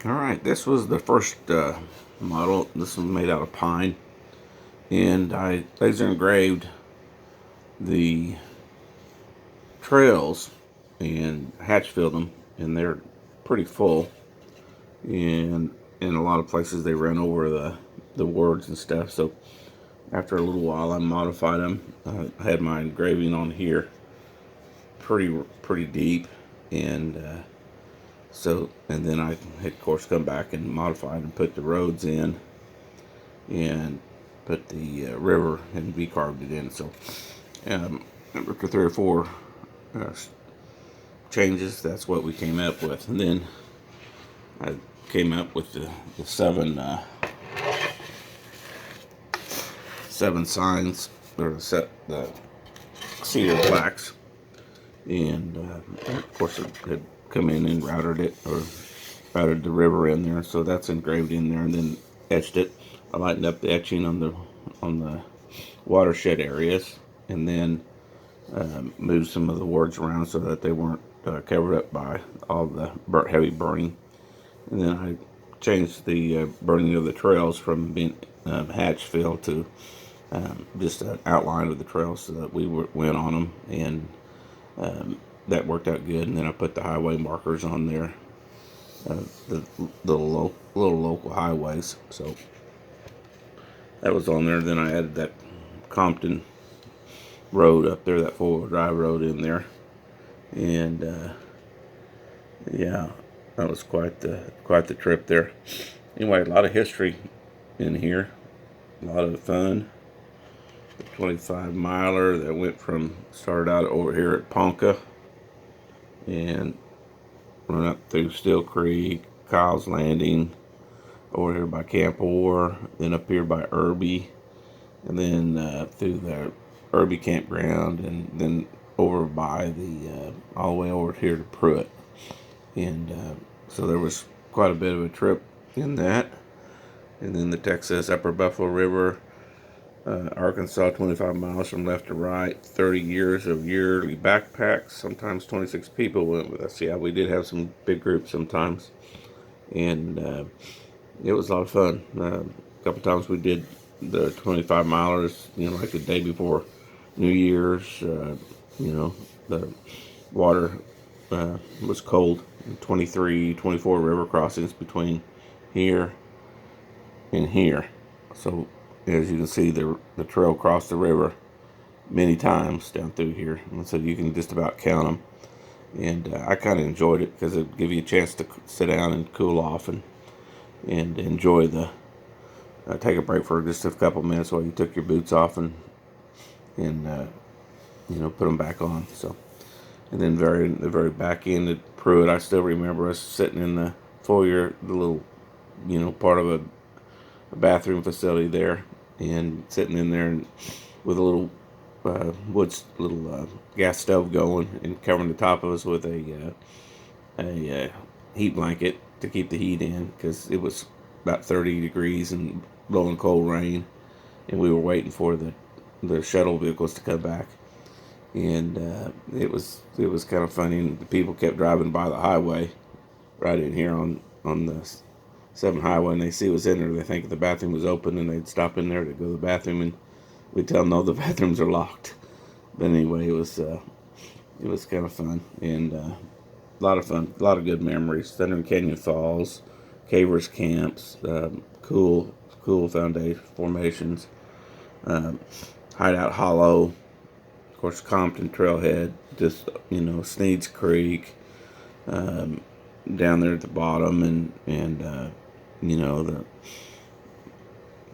Alright, this was the first model. This was made out of pine, and I laser engraved the trails and hatch filled them, and they're pretty full, and in a lot of places they run over the words and stuff. So after a little while I modified them. I had my engraving on here pretty deep, and and then I had of course come back and modified and put the roads in and put the river and vcarved it in. So after 3 or 4 uh, changes, that's what we came up with. And then I came up with the seven signs, or the cedar plaques, and of course it had come in and routed it, or routed the river in there. So that's engraved in there, and then etched it. I lightened up the etching on the watershed areas, and then moved some of the words around so that they weren't covered up by all the heavy burning. And then I changed the burning of the trails from being hatch fill to just an outline of the trails so that we went on them, and that worked out good. And then I put the highway markers on there, the little local highways. So that was on there. Then I added that Compton road up there, that 4-wheel drive road in there, and yeah, that was quite the trip there. Anyway, a lot of history in here, a lot of fun. The 25-miler that started out over here at Ponca and went up through Still Creek, Kyle's Landing, over here by Camp Orr, then up here by Irby, and then through the Irby campground, and then over by all the way over here to Pruitt. And so there was quite a bit of a trip in that. And then the Texas Upper Buffalo River, Arkansas, 25 miles from left to right, 30 years of yearly backpacks. Sometimes 26 people went with us. Yeah, we did have some big groups sometimes, and it was a lot of fun. A couple times we did the 25 milers, like the day before New Year's. The water was cold. 23, 24 river crossings between here and here. So as you can see, the trail crossed the river many times down through here, and so you can just about count them. And I kind of enjoyed it because it gave you a chance to sit down and cool off and enjoy take a break for just a couple minutes while you took your boots off and put them back on. So, and then the very back end at Pruitt, I still remember us sitting in the foyer, the little part of a bathroom facility there, and sitting in there and with a little gas stove going, and covering the top of us with a heat blanket to keep the heat in, because it was about 30 degrees and blowing cold rain, and we were waiting for the shuttle vehicles to come back. And it was kind of funny, and the people kept driving by the highway right in here on the 7 highway, and they see what's in there. They think the bathroom was open, and they'd stop in there to go to the bathroom, and we'd tell them, no, the bathrooms are locked. But anyway, it was kind of fun, and a lot of fun, a lot of good memories. Thunder and Canyon Falls, Cavers camps, cool foundation formations, Hideout Hollow, of course Compton Trailhead, just Sneed's Creek, down there at the bottom, and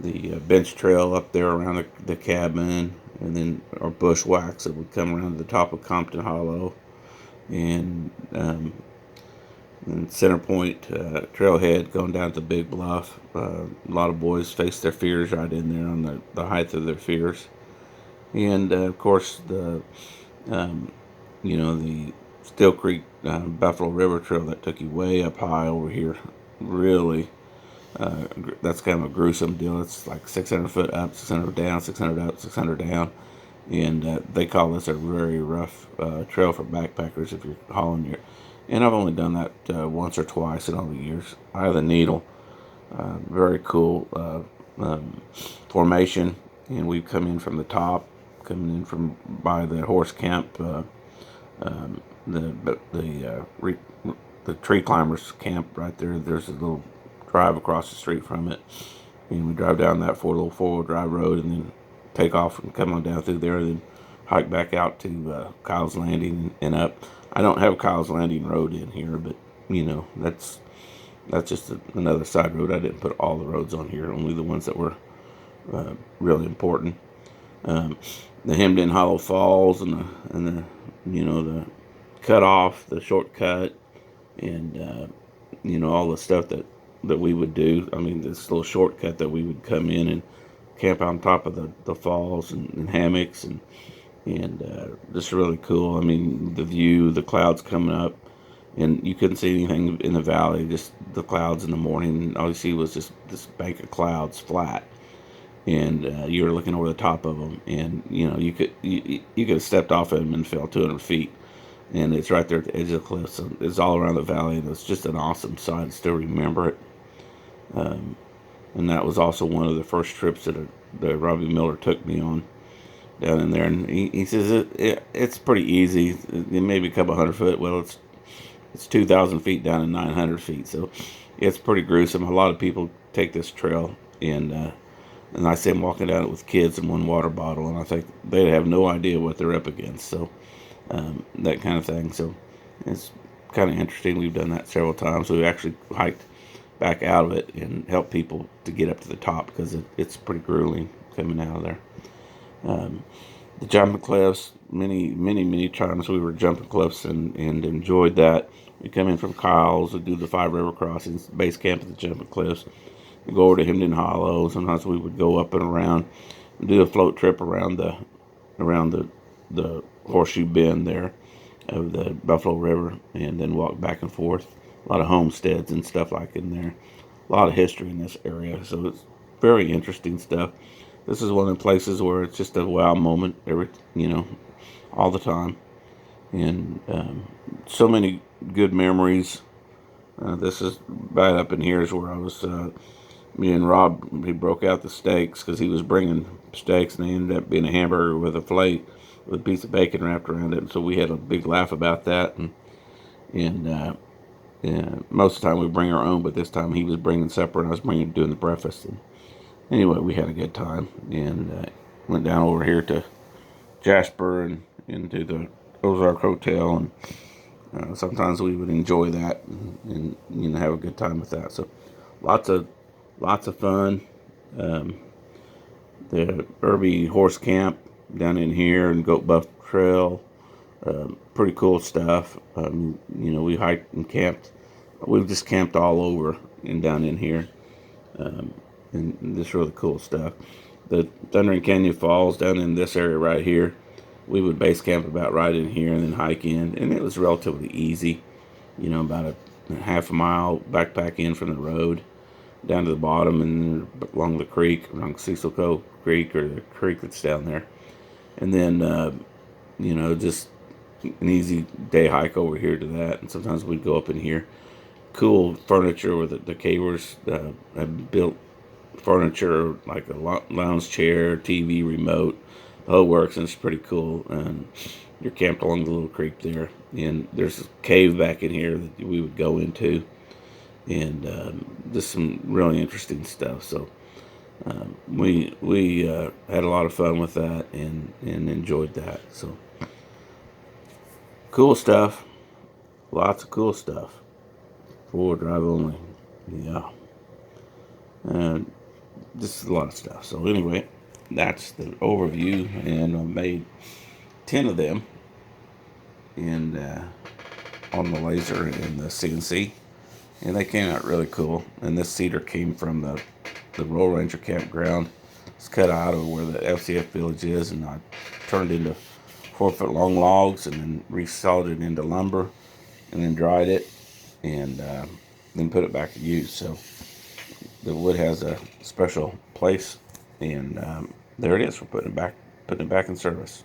the bench trail up there around the cabin, and then our bushwhacks that would come around to the top of Compton Hollow, and Center Point Trailhead going down to the Big Bluff. A lot of boys faced their fears right in there on the height of their fears. And of course the Still Creek Buffalo River Trail that took you way up high over here. Really, that's kind of a gruesome deal. It's like 600 foot up, 600 down, 600 up, 600 down. And they call this a very rough trail for backpackers if you're hauling And I've only done that once or twice in all the years. Eye of the Needle, very cool formation, and we've come in from the top, coming in from by the horse camp, the tree climbers camp right there. There's a little drive across the street from it, and we drive down that little four-wheel drive road, and then take off and come on down through there, and then hike back out to Kyle's Landing and up. I don't have Kyle's Landing Road in here, but that's just another side road. I didn't put all the roads on here, only the ones that were really important. The Hemmed In Hollow Falls and the the cut off, the shortcut, and all the stuff that we would do. I mean, this little shortcut that we would come in and camp on top of the falls and hammocks and just really cool. I mean, the view, the clouds coming up, and you couldn't see anything in the valley, just the clouds in the morning. All you see was just this bank of clouds flat, and you were looking over the top of them, and you could have stepped off of them and fell 200 feet, and it's right there at the edge of the cliff. So it's all around the valley, and it's just an awesome sight. I still remember it. And that was also one of the first trips that Robbie Miller took me on down in there. And he says it's pretty easy. It may be a couple hundred foot. Well, it's 2,000 feet down and 900 feet, so it's pretty gruesome. A lot of people take this trail, and I see them walking down it with kids and one water bottle, and I think they have no idea what they're up against. So that kind of thing. So it's kind of interesting. We've done that several times. We've actually hiked back out of it and help people to get up to the top because it's pretty grueling coming out of there. The jumping cliffs, many times we were jumping cliffs and enjoyed that. We come in from Kyle's, we do the 5 river crossings, base camp at the jumping cliffs, we go over to Hemmed In Hollow. Sometimes we would go up and around and do a float trip around the horseshoe bend there of the Buffalo River, and then walk back and forth. A lot of homesteads and stuff like in there. A lot of history in this area, so it's very interesting stuff. This is one of the places where it's just a wow moment all the time, and so many good memories. This is right up in here is where I was. Me and Rob, he broke out the steaks because he was bringing steaks, and they ended up being a hamburger with a fillet with a piece of bacon wrapped around it. And so we had a big laugh about that, and most of the time we bring our own, but this time he was bringing supper and I was doing the breakfast. And anyway, we had a good time, and went down over here to Jasper and into the Ozark Hotel, and sometimes we would enjoy that and have a good time with that. So lots of fun. The Irby Horse Camp down in here and Goat Buff Trail, pretty cool stuff. We hiked and camped. We've just camped all over and down in here, and this really cool stuff. The Thundering Canyon Falls down in this area right here, we would base camp about right in here and then hike in, and it was relatively easy. About a half a mile backpack in from the road down to the bottom and along the creek, along Cecil Cove Creek, or the creek that's down there, and then just an easy day hike over here to that. And sometimes we'd go up in here. Cool furniture where the cavers have built furniture like a lounge chair, TV remote, the whole works, and it's pretty cool. And you're camped along the little creek there, and there's a cave back in here that we would go into, and just some really interesting stuff. So we had a lot of fun with that and enjoyed that. So cool stuff, lots of cool stuff. 4-wheel drive only, yeah, and just a lot of stuff. So anyway, that's the overview, and I made 10 of them, and on the laser and the CNC, and they came out really cool. And this cedar came from the Royal Ranger campground. It's cut out of where the FCF village is, and I turned into 4-foot long logs and then resawed it into lumber and then dried it, and then put it back to use. So the wood has a special place, and there it is. We're putting it back in service.